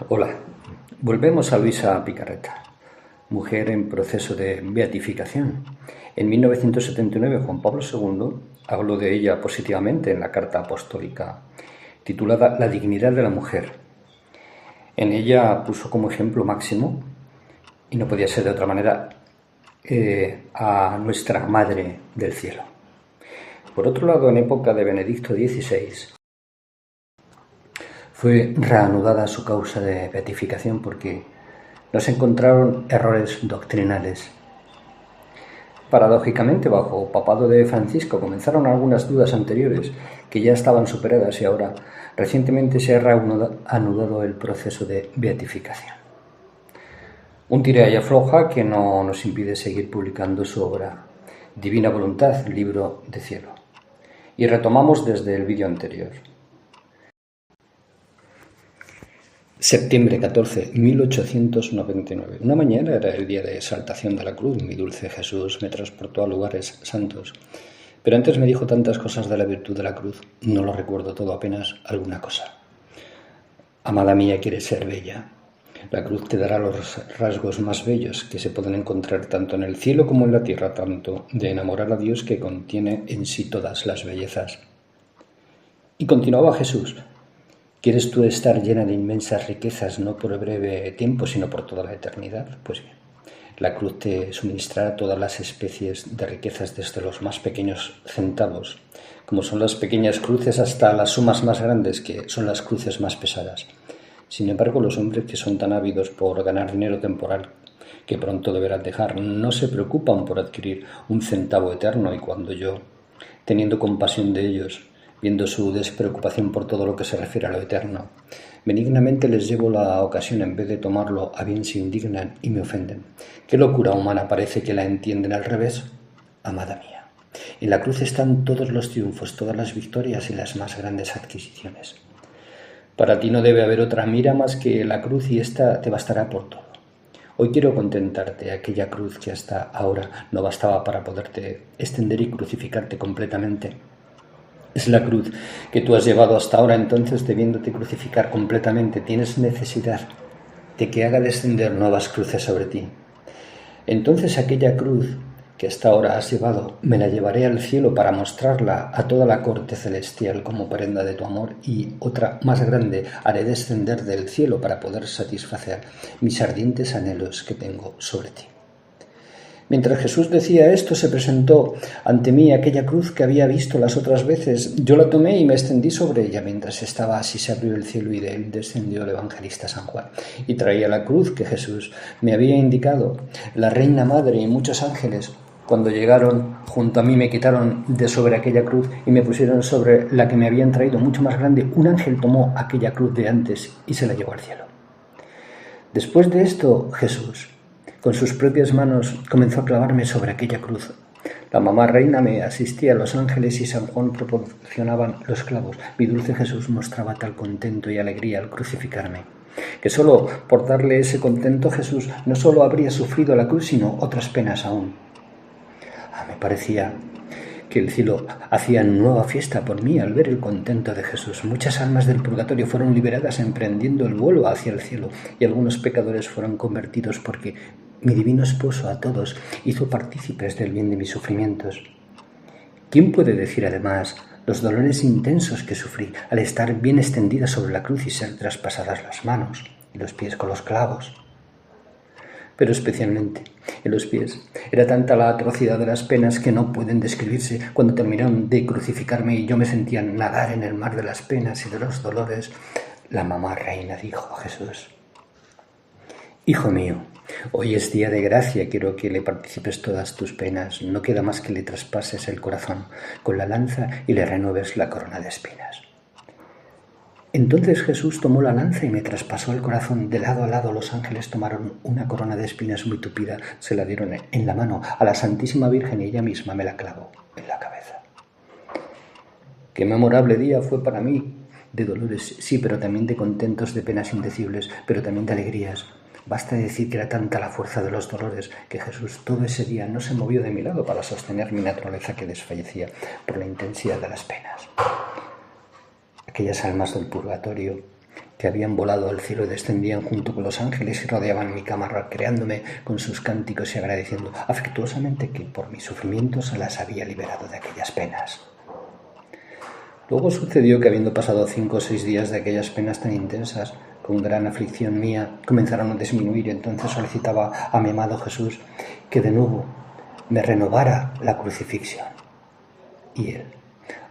Hola, volvemos a Luisa Picarreta, mujer en proceso de beatificación. En 1979 Juan Pablo II habló de ella positivamente en la Carta Apostólica titulada La dignidad de la mujer. En ella puso como ejemplo máximo, y no podía ser de otra manera, a nuestra Madre del Cielo. Por otro lado, en época de Benedicto XVI, fue reanudada su causa de beatificación porque no se encontraron errores doctrinales. Paradójicamente, bajo papado de Francisco comenzaron algunas dudas anteriores que ya estaban superadas y ahora recientemente se ha reanudado el proceso de beatificación. Un tira y afloja que no nos impide seguir publicando su obra Divina Voluntad, Libro de Cielo. Y retomamos desde el vídeo anterior. Septiembre 14, 1899. Una mañana era el día de exaltación de la cruz. Mi dulce Jesús me transportó a lugares santos. Pero antes me dijo tantas cosas de la virtud de la cruz. No lo recuerdo todo, apenas alguna cosa. Amada mía, quieres ser bella. La cruz te dará los rasgos más bellos que se pueden encontrar tanto en el cielo como en la tierra, tanto de enamorar a Dios que contiene en sí todas las bellezas. Y continuaba Jesús. ¿Quieres tú estar llena de inmensas riquezas, no por breve tiempo, sino por toda la eternidad? Pues bien, la cruz te suministrará todas las especies de riquezas, desde los más pequeños centavos, como son las pequeñas cruces, hasta las sumas más grandes, que son las cruces más pesadas. Sin embargo, los hombres que son tan ávidos por ganar dinero temporal, que pronto deberán dejar, no se preocupan por adquirir un centavo eterno, y cuando yo, teniendo compasión de ellos, viendo su despreocupación por todo lo que se refiere a lo eterno, benignamente les llevo la ocasión, en vez de tomarlo a bien se indignan y me ofenden. ¿Qué locura humana parece que la entienden al revés? Amada mía, en la cruz están todos los triunfos, todas las victorias y las más grandes adquisiciones. Para ti no debe haber otra mira más que la cruz y esta te bastará por todo. Hoy quiero contentarte, aquella cruz que hasta ahora no bastaba para poderte extender y crucificarte completamente. Es la cruz que tú has llevado hasta ahora, entonces, debiéndote crucificar completamente, tienes necesidad de que haga descender nuevas cruces sobre ti. Entonces aquella cruz que hasta ahora has llevado, me la llevaré al cielo para mostrarla a toda la corte celestial como prenda de tu amor, y otra más grande haré descender del cielo para poder satisfacer mis ardientes anhelos que tengo sobre ti. Mientras Jesús decía esto, se presentó ante mí aquella cruz que había visto las otras veces. Yo la tomé y me extendí sobre ella. Mientras estaba así, se abrió el cielo y de él descendió el evangelista San Juan. Y traía la cruz que Jesús me había indicado. La Reina Madre y muchos ángeles, cuando llegaron junto a mí, me quitaron de sobre aquella cruz y me pusieron sobre la que me habían traído, mucho más grande. Un ángel tomó aquella cruz de antes y se la llevó al cielo. Después de esto, Jesús, con sus propias manos, comenzó a clavarme sobre aquella cruz. La mamá reina me asistía, los ángeles y San Juan proporcionaban los clavos. Mi dulce Jesús mostraba tal contento y alegría al crucificarme, que solo por darle ese contento Jesús no solo habría sufrido la cruz, sino otras penas aún. Me parecía que el cielo hacía nueva fiesta por mí al ver el contento de Jesús. Muchas almas del purgatorio fueron liberadas emprendiendo el vuelo hacia el cielo, y algunos pecadores fueron convertidos porque mi divino esposo a todos hizo partícipes del bien de mis sufrimientos. ¿Quién puede decir además los dolores intensos que sufrí al estar bien extendida sobre la cruz y ser traspasadas las manos y los pies con los clavos? Pero especialmente en los pies. Era tanta la atrocidad de las penas que no pueden describirse. Cuando terminaron de crucificarme y yo me sentía nadar en el mar de las penas y de los dolores, la mamá reina dijo a Jesús: Hijo mío, hoy es día de gracia, quiero que le participes todas tus penas. No queda más que le traspases el corazón con la lanza y le renueves la corona de espinas. Entonces Jesús tomó la lanza y me traspasó el corazón. De lado a lado los ángeles tomaron una corona de espinas muy tupida, se la dieron en la mano a la Santísima Virgen y ella misma me la clavó en la cabeza. Qué memorable día fue para mí, de dolores, sí, pero también de contentos, de penas indecibles, pero también de alegrías. Basta decir que era tanta la fuerza de los dolores que Jesús todo ese día no se movió de mi lado para sostener mi naturaleza que desfallecía por la intensidad de las penas. Aquellas almas del purgatorio que habían volado al cielo y descendían junto con los ángeles y rodeaban mi cama, recreándome con sus cánticos y agradeciendo afectuosamente que por mis sufrimientos las había liberado de aquellas penas. Luego sucedió que, habiendo pasado 5 o 6 días de aquellas penas tan intensas, con gran aflicción mía, comenzaron a disminuir, y entonces solicitaba a mi amado Jesús que de nuevo me renovara la crucifixión. Y él,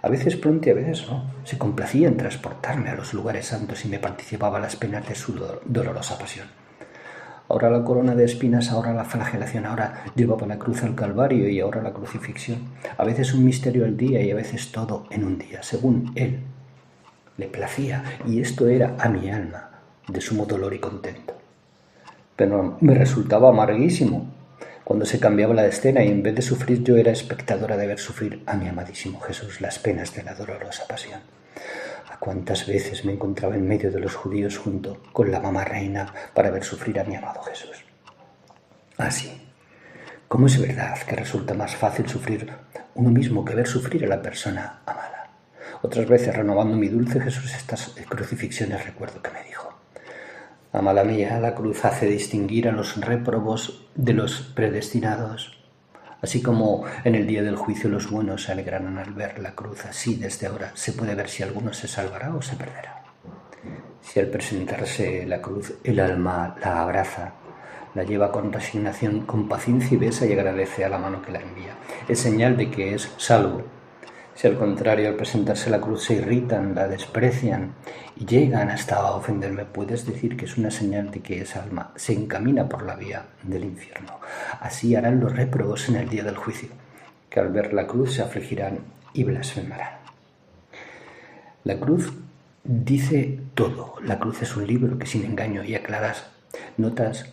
a veces pronto y a veces no, se complacía en transportarme a los lugares santos y me participaba las penas de su dolorosa pasión. Ahora la corona de espinas, ahora la flagelación, ahora llevaba la cruz al Calvario y ahora la crucifixión. A veces un misterio al día y a veces todo en un día, según él le placía, y esto era a mi alma de sumo dolor y contento. Pero me resultaba amarguísimo cuando se cambiaba la escena y en vez de sufrir yo era espectadora de ver sufrir a mi amadísimo Jesús las penas de la dolorosa pasión. ¿A cuántas veces me encontraba en medio de los judíos junto con la mamá reina para ver sufrir a mi amado Jesús? Así, ¿cómo es verdad que resulta más fácil sufrir uno mismo que ver sufrir a la persona amada? Otras veces, renovando mi dulce Jesús estas crucifixiones, recuerdo que me dijo: amada mía, la cruz hace distinguir a los réprobos de los predestinados. Así como en el día del juicio los buenos se alegrarán al ver la cruz, así desde ahora se puede ver si alguno se salvará o se perderá. Si al presentarse la cruz el alma la abraza, la lleva con resignación, con paciencia y besa y agradece a la mano que la envía, es señal de que es salvo. Si al contrario, al presentarse la cruz se irritan, la desprecian y llegan hasta a ofenderme, puedes decir que es una señal de que esa alma se encamina por la vía del infierno. Así harán los réprobos en el día del juicio, que al ver la cruz se afligirán y blasfemarán. La cruz dice todo. La cruz es un libro que sin engaño y a claras notas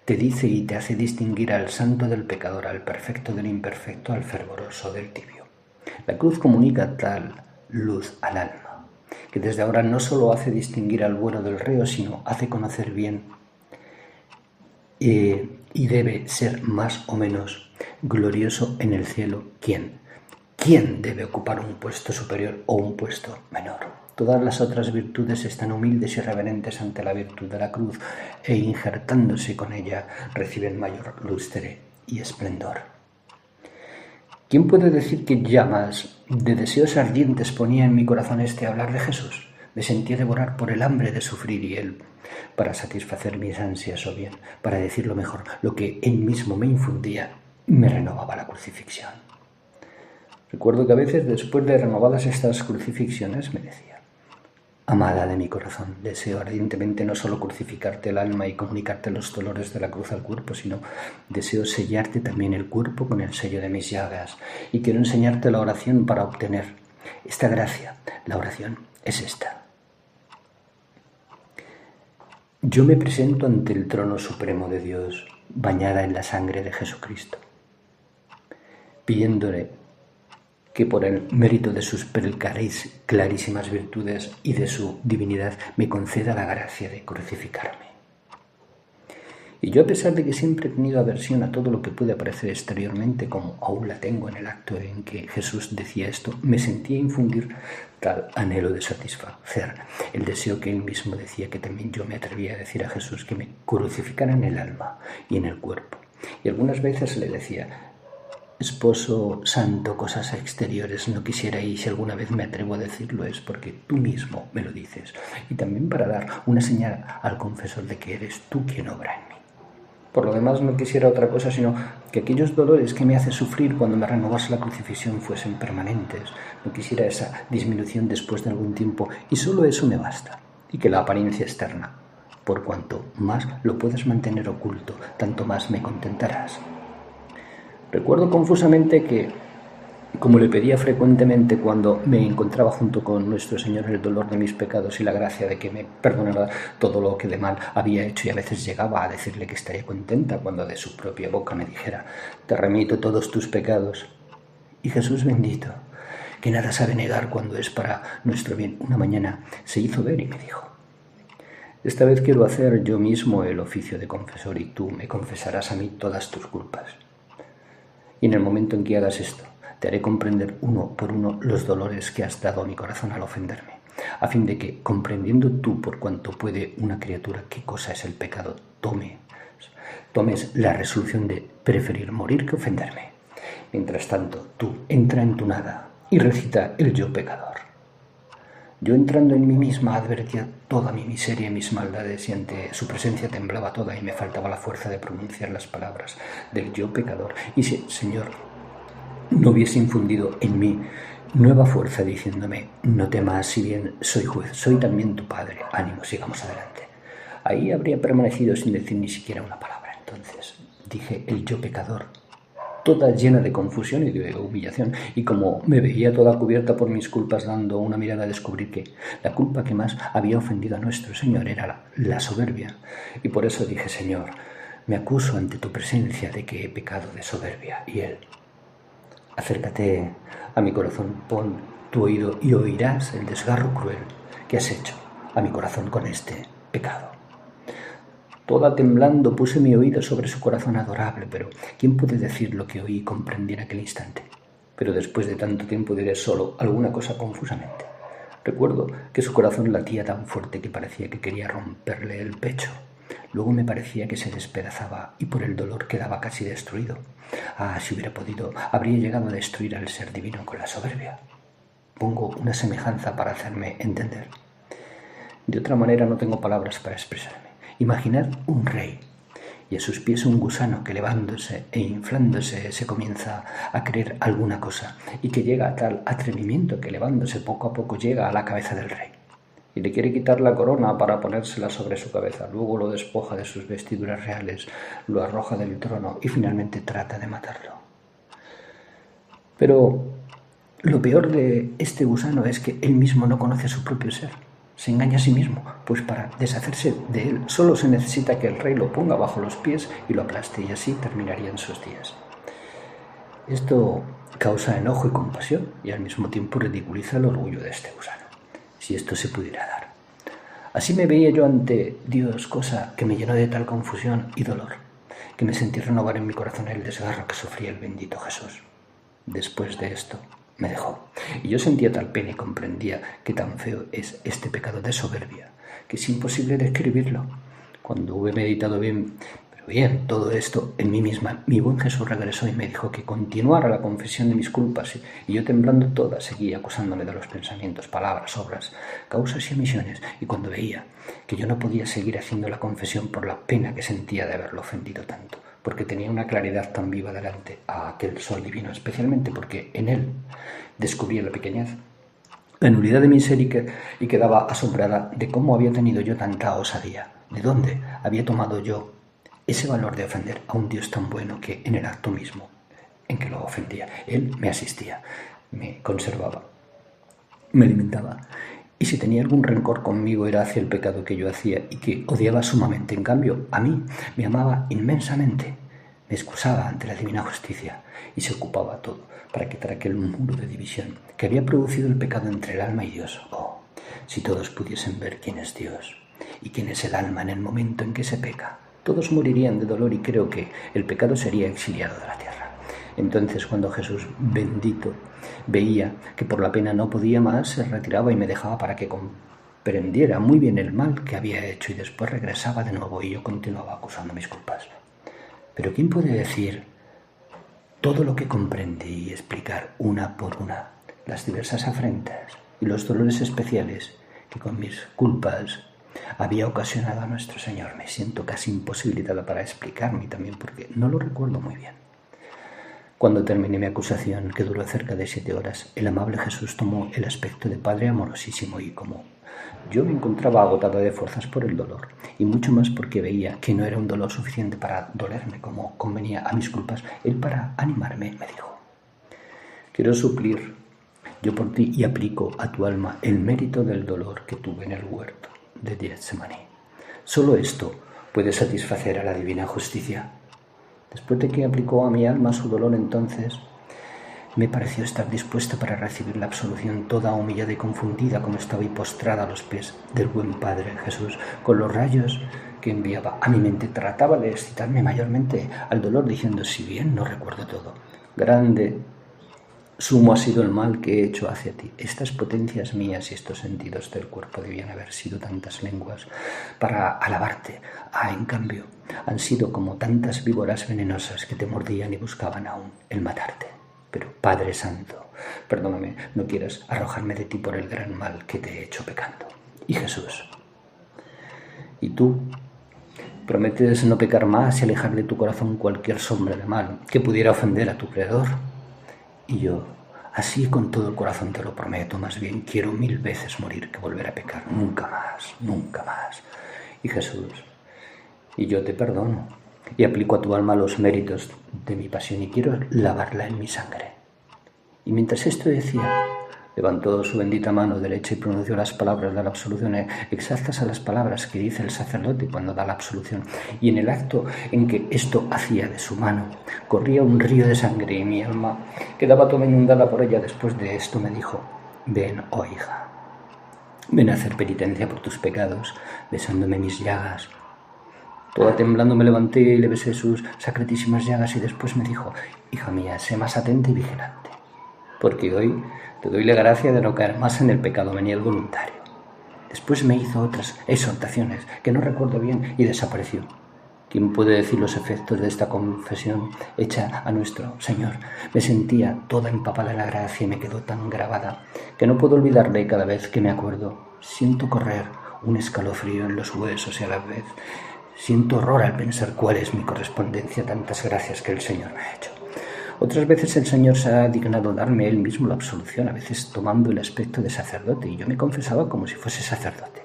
te dice y te hace distinguir al santo del pecador, al perfecto del imperfecto, al fervoroso del tibio. La cruz comunica tal luz al alma, que desde ahora no solo hace distinguir al bueno del reo, sino hace conocer bien y debe ser más o menos glorioso en el cielo quién debe ocupar un puesto superior o un puesto menor. Todas las otras virtudes están humildes y reverentes ante la virtud de la cruz e injertándose con ella reciben mayor lustre y esplendor. ¿Quién puede decir que llamas de deseos ardientes ponía en mi corazón hablar de Jesús? Me sentía devorar por el hambre de sufrir y él, para satisfacer mis ansias o bien, para decirlo mejor, lo que él mismo me infundía, me renovaba la crucifixión. Recuerdo que a veces, después de renovadas estas crucifixiones, me decía: amada de mi corazón, deseo ardientemente no solo crucificarte el alma y comunicarte los dolores de la cruz al cuerpo, sino deseo sellarte también el cuerpo con el sello de mis llagas, y quiero enseñarte la oración para obtener esta gracia. La oración es esta: yo me presento ante el trono supremo de Dios, bañada en la sangre de Jesucristo, pidiéndole que por el mérito de sus clarísimas virtudes y de su divinidad me conceda la gracia de crucificarme. Y yo, a pesar de que siempre he tenido aversión a todo lo que puede aparecer exteriormente, como aún la tengo en el acto en que Jesús decía esto, me sentía infundir tal anhelo de satisfacer el deseo que él mismo decía, que también yo me atrevía a decir a Jesús que me crucificara en el alma y en el cuerpo. Y algunas veces le decía: esposo santo, cosas exteriores no quisiera, y si alguna vez me atrevo a decirlo es porque tú mismo me lo dices, y también para dar una señal al confesor de que eres tú quien obra en mí. Por lo demás, no quisiera otra cosa sino que aquellos dolores que me hace sufrir cuando me renovase la crucifixión fuesen permanentes. No quisiera esa disminución después de algún tiempo, y solo eso me basta, y que la apariencia externa, por cuanto más lo puedas mantener oculto, tanto más me contentarás. Recuerdo confusamente que, como le pedía frecuentemente cuando me encontraba junto con nuestro Señor, el dolor de mis pecados y la gracia de que me perdonara todo lo que de mal había hecho, y a veces llegaba a decirle que estaría contenta cuando de su propia boca me dijera: te remito todos tus pecados. Y Jesús bendito, que nada sabe negar cuando es para nuestro bien, una mañana se hizo ver y me dijo: esta vez quiero hacer yo mismo el oficio de confesor, y tú me confesarás a mí todas tus culpas. Y en el momento en que hagas esto, te haré comprender uno por uno los dolores que has dado a mi corazón al ofenderme. a fin de que, comprendiendo tú por cuanto puede una criatura qué cosa es el pecado, tomes la resolución de preferir morir que ofenderme. Mientras tanto, tú entra en tu nada y recita el yo pecador. Yo entrando en mí misma advertía toda mi miseria y mis maldades y ante su presencia temblaba toda y me faltaba la fuerza de pronunciar las palabras del yo pecador. Y si, Señor, no hubiese infundido en mí nueva fuerza diciéndome, no temas si bien soy juez, soy también tu Padre, ánimo, sigamos adelante. Ahí habría permanecido sin decir ni siquiera una palabra. Entonces dije el yo pecador, toda llena de confusión y de humillación, y como me veía toda cubierta por mis culpas, dando una mirada, descubrí que la culpa que más había ofendido a nuestro Señor era la soberbia, y por eso dije, Señor, me acuso ante tu presencia de que he pecado de soberbia. Y Él, acércate a mi corazón, pon tu oído y oirás el desgarro cruel que has hecho a mi corazón con este pecado. Toda temblando puse mi oído sobre su corazón adorable, pero ¿quién puede decir lo que oí y comprendí en aquel instante? Pero después de tanto tiempo diré solo alguna cosa confusamente. Recuerdo que su corazón latía tan fuerte que parecía que quería romperle el pecho. Luego me parecía que se despedazaba y por el dolor quedaba casi destruido. Ah, si hubiera podido, habría llegado a destruir al ser divino con la soberbia. Pongo una semejanza para hacerme entender. De otra manera no tengo palabras para expresarme. Imaginad un rey y a sus pies un gusano que elevándose e inflándose se comienza a creer alguna cosa y que llega a tal atrevimiento que elevándose poco a poco llega a la cabeza del rey y le quiere quitar la corona para ponérsela sobre su cabeza. Luego lo despoja de sus vestiduras reales, lo arroja del trono y finalmente trata de matarlo. Pero lo peor de este gusano es que él mismo no conoce su propio ser. Se engaña a sí mismo, pues para deshacerse de él solo se necesita que el rey lo ponga bajo los pies y lo aplaste, y así terminarían sus días. Esto causa enojo y compasión y al mismo tiempo ridiculiza el orgullo de este gusano, si esto se pudiera dar. Así me veía yo ante Dios, cosa que me llenó de tal confusión y dolor, que me sentí renovar en mi corazón el desgarro que sufría el bendito Jesús. Después de esto me dejó, y yo sentía tal pena y comprendía que tan feo es este pecado de soberbia, que es imposible describirlo. Cuando hube meditado bien todo esto en mí misma, mi buen Jesús regresó y me dijo que continuara la confesión de mis culpas, y yo temblando toda seguía acusándome de los pensamientos, palabras, obras, causas y omisiones, y cuando veía que yo no podía seguir haciendo la confesión por la pena que sentía de haberlo ofendido tanto, porque tenía una claridad tan viva delante a aquel sol divino, especialmente porque en él descubría la pequeñez, la nulidad de mi ser y quedaba asombrada de cómo había tenido yo tanta osadía, de dónde había tomado yo ese valor de ofender a un Dios tan bueno que en el acto mismo en que lo ofendía, Él me asistía, me conservaba, me alimentaba. Y si tenía algún rencor conmigo era hacia el pecado que yo hacía y que odiaba sumamente. En cambio, a mí me amaba inmensamente, me excusaba ante la divina justicia y se ocupaba todo para quitar aquel muro de división que había producido el pecado entre el alma y Dios. Oh, si todos pudiesen ver quién es Dios y quién es el alma en el momento en que se peca, todos morirían de dolor y creo que el pecado sería exiliado de la tierra. Entonces, cuando Jesús bendito veía que por la pena no podía más, se retiraba y me dejaba para que comprendiera muy bien el mal que había hecho, y después regresaba de nuevo y yo continuaba acusando mis culpas. Pero ¿quién puede decir todo lo que comprendí y explicar una por una las diversas afrentas y los dolores especiales que con mis culpas había ocasionado a nuestro Señor? Me siento casi imposibilitada para explicarme también porque no lo recuerdo muy bien. Cuando terminé mi acusación, que duró cerca de 7 horas, el amable Jesús tomó el aspecto de Padre amorosísimo y como yo me encontraba agotada de fuerzas por el dolor, y mucho más porque veía que no era un dolor suficiente para dolerme como convenía a mis culpas, Él para animarme me dijo: quiero suplir yo por ti y aplico a tu alma el mérito del dolor que tuve en el huerto de Getsemaní. Solo esto puede satisfacer a la divina justicia. Después de que aplicó a mi alma su dolor, entonces me pareció estar dispuesta para recibir la absolución, toda humillada y confundida como estaba y postrada a los pies del buen Padre Jesús. Con los rayos que enviaba a mi mente trataba de excitarme mayormente al dolor, diciendo, si bien no recuerdo todo, grande Sumo ha sido el mal que he hecho hacia ti. Estas potencias mías y estos sentidos del cuerpo debían haber sido tantas lenguas para alabarte. En cambio, han sido como tantas víboras venenosas que te mordían y buscaban aún el matarte. Pero, Padre Santo, perdóname, no quieras arrojarme de ti por el gran mal que te he hecho pecando. Y Jesús, ¿y tú? ¿Prometes no pecar más y alejar de tu corazón cualquier sombra de mal que pudiera ofender a tu Creador? Y yo, así con todo el corazón te lo prometo, más bien quiero 1000 veces morir que volver a pecar, nunca más, nunca más. Y Jesús, y yo te perdono, y aplico a tu alma los méritos de mi pasión y quiero lavarla en mi sangre. Y mientras esto decía, levantó su bendita mano derecha y pronunció las palabras de la absolución exactas a las palabras que dice el sacerdote cuando da la absolución. Y en el acto en que esto hacía de su mano, corría un río de sangre y mi alma quedaba toda inundada por ella. Después de esto me dijo: ven, oh hija, ven a hacer penitencia por tus pecados, besándome mis llagas. Toda temblando me levanté y le besé sus sacratísimas llagas y después me dijo: hija mía, sé más atenta y vigilante, porque hoy te doy la gracia de no caer más en el pecado venial voluntario. Después me hizo otras exhortaciones que no recuerdo bien y desapareció. ¿Quién puede decir los efectos de esta confesión hecha a nuestro Señor? Me sentía toda empapada en la gracia y me quedó tan grabada que no puedo olvidarla y cada vez que me acuerdo siento correr un escalofrío en los huesos y a la vez siento horror al pensar cuál es mi correspondencia a tantas gracias que el Señor me ha hecho. Otras veces el Señor se ha dignado darme Él mismo la absolución, a veces tomando el aspecto de sacerdote, y yo me confesaba como si fuese sacerdote,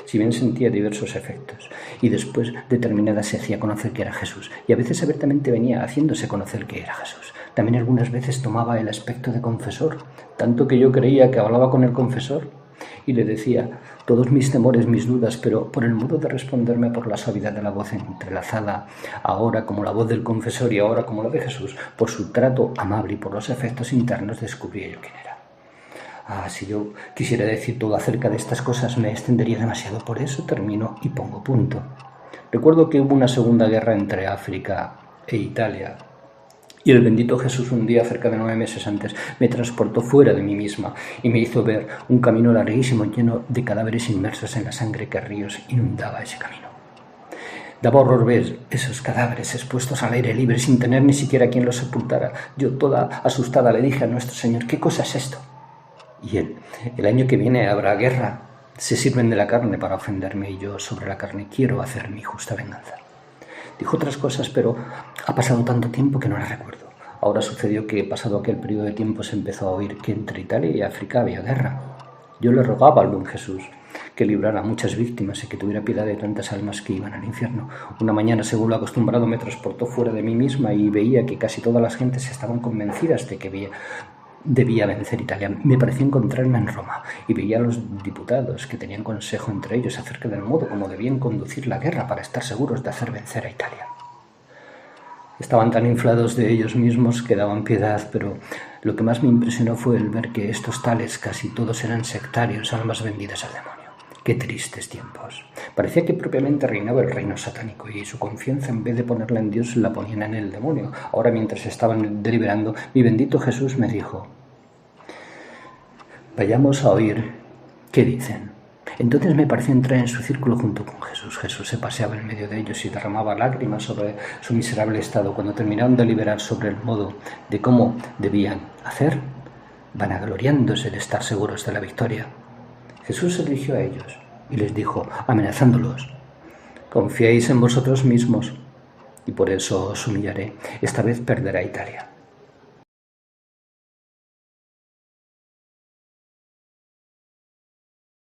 si bien sentía diversos efectos, y después determinada se hacía conocer que era Jesús, y a veces abiertamente venía haciéndose conocer que era Jesús. También algunas veces tomaba el aspecto de confesor, tanto que yo creía que hablaba con el confesor, y le decía todos mis temores, mis dudas, pero por el modo de responderme, por la suavidad de la voz entrelazada, ahora como la voz del confesor y ahora como la de Jesús, por su trato amable y por los efectos internos, descubría yo quién era. Si yo quisiera decir todo acerca de estas cosas me extendería demasiado, por eso termino y pongo punto. Recuerdo que hubo una segunda guerra entre África e Italia, y el bendito Jesús un día, cerca de 9 meses antes, me transportó fuera de mí misma y me hizo ver un camino larguísimo lleno de cadáveres inmersos en la sangre que a ríos inundaba ese camino. Daba horror ver esos cadáveres expuestos al aire libre sin tener ni siquiera quien los sepultara. Yo, toda asustada, le dije a nuestro Señor: ¿qué cosa es esto? Y él: el año que viene habrá guerra. Se sirven de la carne para ofenderme y yo sobre la carne quiero hacer mi justa venganza. Dijo otras cosas, pero ha pasado tanto tiempo que no las recuerdo. Ahora sucedió que, pasado aquel periodo de tiempo, se empezó a oír que entre Italia y África había guerra. Yo le rogaba al buen Jesús que librara a muchas víctimas y que tuviera piedad de tantas almas que iban al infierno. Una mañana, según lo acostumbrado, me transportó fuera de mí misma y veía que casi todas las gentes estaban convencidas de que debía vencer Italia. Me pareció encontrarme en Roma y veía a los diputados que tenían consejo entre ellos acerca del modo como debían conducir la guerra para estar seguros de hacer vencer a Italia. Estaban tan inflados de ellos mismos que daban piedad, pero lo que más me impresionó fue el ver que estos tales casi todos eran sectarios, almas vendidas al demonio. ¡Qué tristes tiempos! Parecía que propiamente reinaba el reino satánico y su confianza, en vez de ponerla en Dios, la ponían en el demonio. Ahora, mientras estaban deliberando, mi bendito Jesús me dijo: vayamos a oír qué dicen. Entonces me pareció entrar en su círculo junto con Jesús. Jesús se paseaba en medio de ellos y derramaba lágrimas sobre su miserable estado. Cuando terminaron de deliberar sobre el modo de cómo debían hacer, vanagloriándose de estar seguros de la victoria, Jesús se dirigió a ellos y les dijo, amenazándolos: confiáis en vosotros mismos y por eso os humillaré. Esta vez perderá Italia.